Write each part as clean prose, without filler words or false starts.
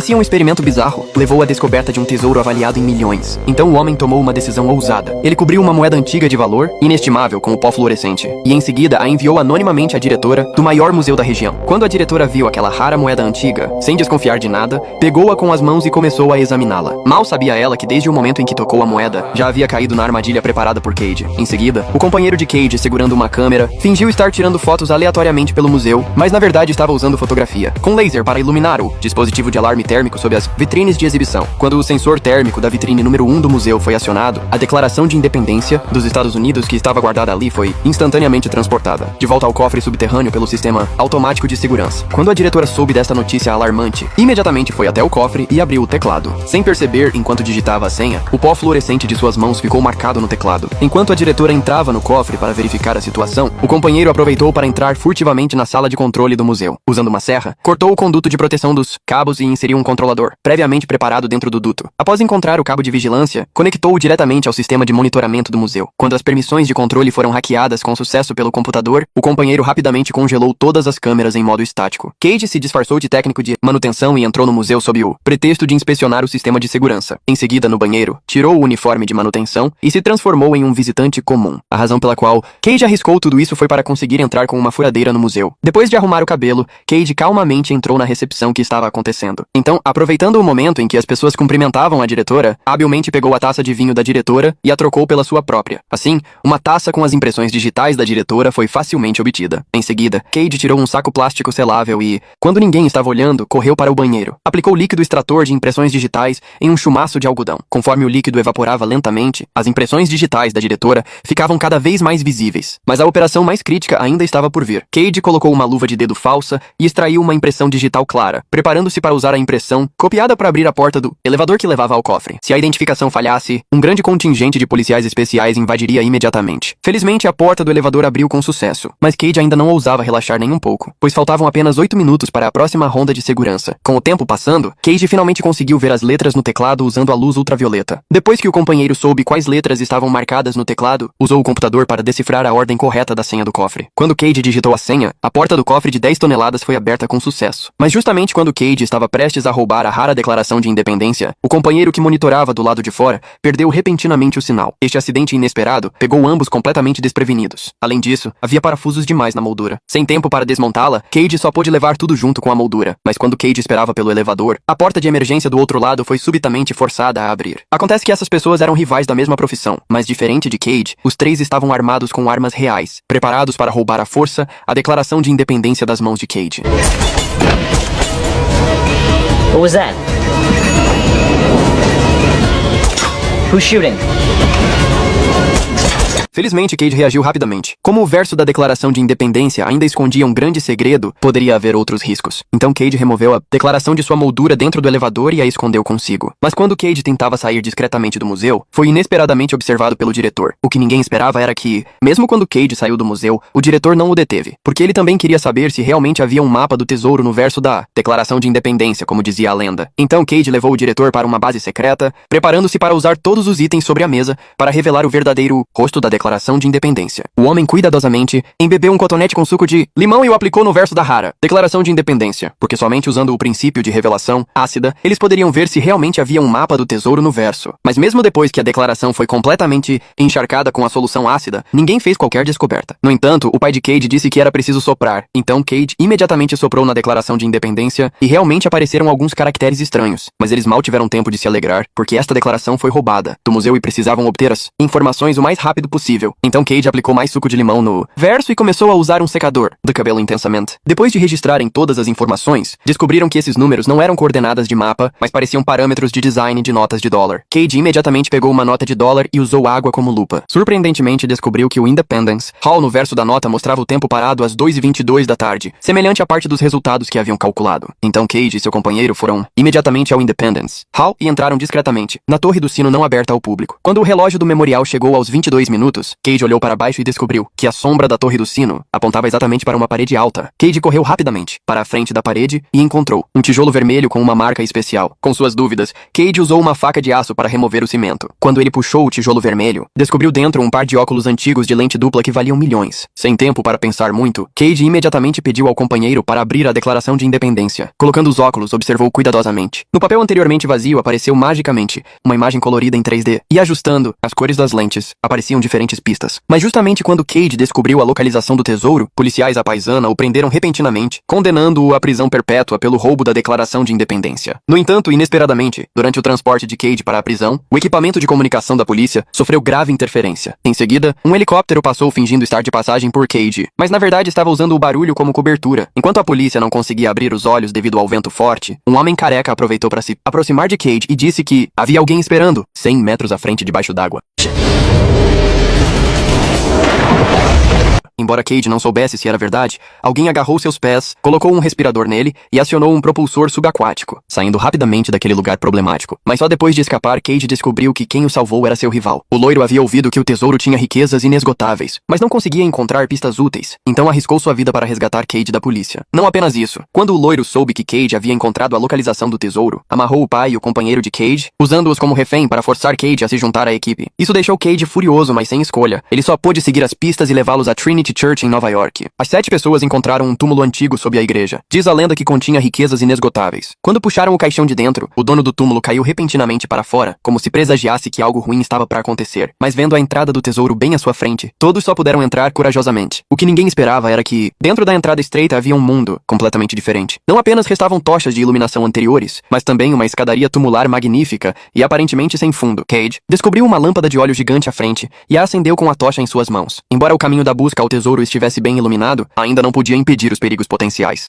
Parecia um experimento bizarro, levou à descoberta de um tesouro avaliado em milhões. Então o homem tomou uma decisão ousada. Ele cobriu uma moeda antiga de valor, inestimável, com o pó fluorescente, e em seguida a enviou anonimamente à diretora do maior museu da região. Quando a diretora viu aquela rara moeda antiga, sem desconfiar de nada, pegou-a com as mãos e começou a examiná-la. Mal sabia ela que desde o momento em que tocou a moeda, já havia caído na armadilha preparada por Cade. Em seguida, o companheiro de Cade, segurando uma câmera, fingiu estar tirando fotos aleatoriamente pelo museu, mas na verdade estava usando fotografia, com laser para iluminar o dispositivo de alarme térmico sob as vitrines de exibição. Quando o sensor térmico da vitrine número 1 do museu foi acionado, a Declaração de Independência dos Estados Unidos que estava guardada ali foi instantaneamente transportada, de volta ao cofre subterrâneo pelo sistema automático de segurança. Quando a diretora soube desta notícia alarmante, imediatamente foi até o cofre e abriu o teclado. Sem perceber, enquanto digitava a senha, o pó fluorescente de suas mãos ficou marcado no teclado. Enquanto a diretora entrava no cofre para verificar a situação, o companheiro aproveitou para entrar furtivamente na sala de controle do museu. Usando uma serra, cortou o conduto de proteção dos cabos e inseriu um controlador, previamente preparado dentro do duto. Após encontrar o cabo de vigilância, conectou-o diretamente ao sistema de monitoramento do museu. Quando as permissões de controle foram hackeadas com sucesso pelo computador, o companheiro rapidamente congelou todas as câmeras em modo estático. Cade se disfarçou de técnico de manutenção e entrou no museu sob o pretexto de inspecionar o sistema de segurança. Em seguida, no banheiro, tirou o uniforme de manutenção e se transformou em um visitante comum. A razão pela qual Cade arriscou tudo isso foi para conseguir entrar com uma furadeira no museu. Depois de arrumar o cabelo, Cade calmamente entrou na recepção que estava acontecendo. Então, aproveitando o momento em que as pessoas cumprimentavam a diretora, habilmente pegou a taça de vinho da diretora e a trocou pela sua própria. Assim, uma taça com as impressões digitais da diretora foi facilmente obtida. Em seguida, Cade tirou um saco plástico selável e, quando ninguém estava olhando, correu para o banheiro. Aplicou líquido extrator de impressões digitais em um chumaço de algodão. Conforme o líquido evaporava lentamente, as impressões digitais da diretora ficavam cada vez mais visíveis. Mas a operação mais crítica ainda estava por vir. Cade colocou uma luva de dedo falsa e extraiu uma impressão digital clara, preparando-se para usar a impressão copiada para abrir a porta do elevador que levava ao cofre. Se a identificação falhasse, um grande contingente de policiais especiais invadiria imediatamente. Felizmente, a porta do elevador abriu com sucesso, mas Cade ainda não ousava relaxar nem um pouco, pois faltavam apenas 8 minutos para a próxima ronda de segurança. Com o tempo passando, Cade finalmente conseguiu ver as letras no teclado usando a luz ultravioleta. Depois que o companheiro soube quais letras estavam marcadas no teclado, usou o computador para decifrar a ordem correta da senha do cofre. Quando Cade digitou a senha, a porta do cofre de 10 toneladas foi aberta com sucesso. Mas justamente quando Cade estava prestes a roubar a rara Declaração de Independência, o companheiro que monitorava do lado de fora perdeu repentinamente o sinal. Este acidente inesperado pegou ambos completamente desprevenidos. Além disso, havia parafusos demais na moldura. Sem tempo para desmontá-la, Cade só pôde levar tudo junto com a moldura. Mas quando Cade esperava pelo elevador, a porta de emergência do outro lado foi subitamente forçada a abrir. Acontece que essas pessoas eram rivais da mesma profissão, mas diferente de Cade, os três estavam armados com armas reais, preparados para roubar à força a Declaração de Independência das mãos de Cade. What was that? Who's shooting? Felizmente, Cade reagiu rapidamente. Como o verso da Declaração de Independência ainda escondia um grande segredo, poderia haver outros riscos. Então Cade removeu a declaração de sua moldura dentro do elevador e a escondeu consigo. Mas quando Cade tentava sair discretamente do museu, foi inesperadamente observado pelo diretor. O que ninguém esperava era que, mesmo quando Cade saiu do museu, o diretor não o deteve, porque ele também queria saber se realmente havia um mapa do tesouro no verso da Declaração de Independência, como dizia a lenda. Então Cade levou o diretor para uma base secreta, preparando-se para usar todos os itens sobre a mesa para revelar o verdadeiro rosto da Declaração de Independência. O homem cuidadosamente embebeu um cotonete com suco de limão e o aplicou no verso da rara Declaração de Independência, porque somente usando o princípio de revelação ácida, eles poderiam ver se realmente havia um mapa do tesouro no verso. Mas mesmo depois que a declaração foi completamente encharcada com a solução ácida, ninguém fez qualquer descoberta. No entanto, o pai de Cade disse que era preciso soprar, então Cade imediatamente soprou na Declaração de Independência e realmente apareceram alguns caracteres estranhos, mas eles mal tiveram tempo de se alegrar, porque esta declaração foi roubada do museu e precisavam obter as informações o mais rápido possível. Então Cade aplicou mais suco de limão no verso e começou a usar um secador do cabelo intensamente. Depois de registrarem todas as informações, descobriram que esses números não eram coordenadas de mapa, mas pareciam parâmetros de design de notas de dólar. Cade imediatamente pegou uma nota de dólar e usou água como lupa. Surpreendentemente, descobriu que o Independence Hall no verso da nota mostrava o tempo parado às 2h22 da tarde, semelhante à parte dos resultados que haviam calculado. Então Cade e seu companheiro foram imediatamente ao Independence Hall e entraram discretamente na torre do sino não aberta ao público. Quando o relógio do memorial chegou aos 22 minutos, minutos, Cade olhou para baixo e descobriu que a sombra da torre do sino apontava exatamente para uma parede alta. Cade correu rapidamente para a frente da parede e encontrou um tijolo vermelho com uma marca especial. Com suas dúvidas, Cade usou uma faca de aço para remover o cimento. Quando ele puxou o tijolo vermelho, descobriu dentro um par de óculos antigos de lente dupla que valiam milhões. Sem tempo para pensar muito, Cade imediatamente pediu ao companheiro para abrir a Declaração de Independência. Colocando os óculos, observou cuidadosamente. No papel anteriormente vazio apareceu magicamente uma imagem colorida em 3D, e ajustando as cores das lentes, apareciam diferentes pistas. Mas justamente quando Cade descobriu a localização do tesouro, policiais à paisana o prenderam repentinamente, condenando-o à prisão perpétua pelo roubo da Declaração de Independência. No entanto, inesperadamente, durante o transporte de Cade para a prisão, o equipamento de comunicação da polícia sofreu grave interferência. Em seguida, um helicóptero passou fingindo estar de passagem por Cade, mas na verdade estava usando o barulho como cobertura. Enquanto a polícia não conseguia abrir os olhos devido ao vento forte, um homem careca aproveitou para se aproximar de Cade e disse que havia alguém esperando, 100 metros à frente debaixo d'água. Embora Cade não soubesse se era verdade, alguém agarrou seus pés, colocou um respirador nele e acionou um propulsor subaquático, saindo rapidamente daquele lugar problemático. Mas só depois de escapar, Cade descobriu que quem o salvou era seu rival. O loiro havia ouvido que o tesouro tinha riquezas inesgotáveis, mas não conseguia encontrar pistas úteis, então arriscou sua vida para resgatar Cade da polícia. Não apenas isso, quando o loiro soube que Cade havia encontrado a localização do tesouro, amarrou o pai e o companheiro de Cade, usando-os como refém para forçar Cade a se juntar à equipe. Isso deixou Cade furioso, mas sem escolha. Ele só pôde seguir as pistas e levá-los a Trinity Church em Nova York. As 7 pessoas encontraram um túmulo antigo sob a igreja. Diz a lenda que continha riquezas inesgotáveis. Quando puxaram o caixão de dentro, o dono do túmulo caiu repentinamente para fora, como se presagiasse que algo ruim estava para acontecer. Mas vendo a entrada do tesouro bem à sua frente, todos só puderam entrar corajosamente. O que ninguém esperava era que, dentro da entrada estreita havia um mundo completamente diferente. Não apenas restavam tochas de iluminação anteriores, mas também uma escadaria tumular magnífica e aparentemente sem fundo. Cade descobriu uma lâmpada de óleo gigante à frente e a acendeu com a tocha em suas mãos. Embora o caminho da busca ao tesouro estivesse bem iluminado, ainda não podia impedir os perigos potenciais.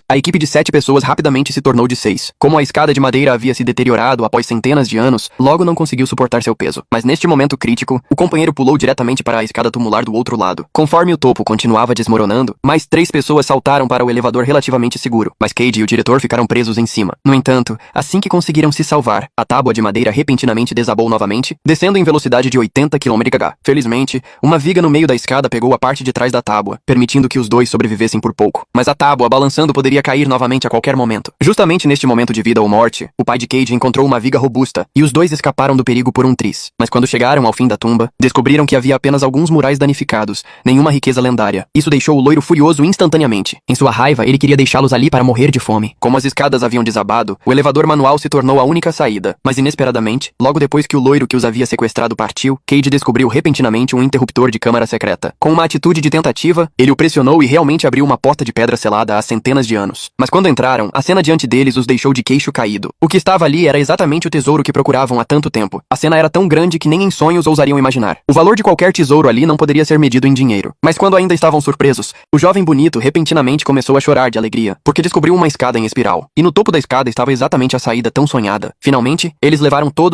A equipe de 7 pessoas rapidamente se tornou de 6. Como a escada de madeira havia se deteriorado após centenas de anos, logo não conseguiu suportar seu peso. Mas neste momento crítico, o companheiro pulou diretamente para a escada tumular do outro lado. Conforme o topo continuava desmoronando, mais 3 pessoas saltaram para o elevador relativamente seguro, mas Cade e o diretor ficaram presos em cima. No entanto, assim que conseguiram se salvar, a tábua de madeira repentinamente desabou novamente, descendo em velocidade de 80 km/h. Felizmente, uma viga no meio da escada pegou a parte de trás da tábua, permitindo que os dois sobrevivessem por pouco. Mas a tábua, balançando, poderia cair novamente a qualquer momento. Justamente neste momento de vida ou morte, o pai de Cade encontrou uma viga robusta, e os dois escaparam do perigo por um triz. Mas quando chegaram ao fim da tumba, descobriram que havia apenas alguns murais danificados, nenhuma riqueza lendária. Isso deixou o loiro furioso instantaneamente. Em sua raiva, ele queria deixá-los ali para morrer de fome. Como as escadas haviam desabado, o elevador manual se tornou a única saída. Mas inesperadamente, logo depois que o loiro que os havia sequestrado partiu, Cade descobriu repentinamente um interruptor de câmara secreta. Com uma atitude de tentativa, ele o pressionou e realmente abriu uma porta de pedra selada há centenas de anos. Mas quando entraram, a cena diante deles os deixou de queixo caído. O que estava ali era exatamente o tesouro que procuravam há tanto tempo. A cena era tão grande que nem em sonhos ousariam imaginar. O valor de qualquer tesouro ali não poderia ser medido em dinheiro. Mas quando ainda estavam surpresos, o jovem bonito repentinamente começou a chorar de alegria, porque descobriu uma escada em espiral. E no topo da escada estava exatamente a saída tão sonhada. Finalmente, eles levaram todos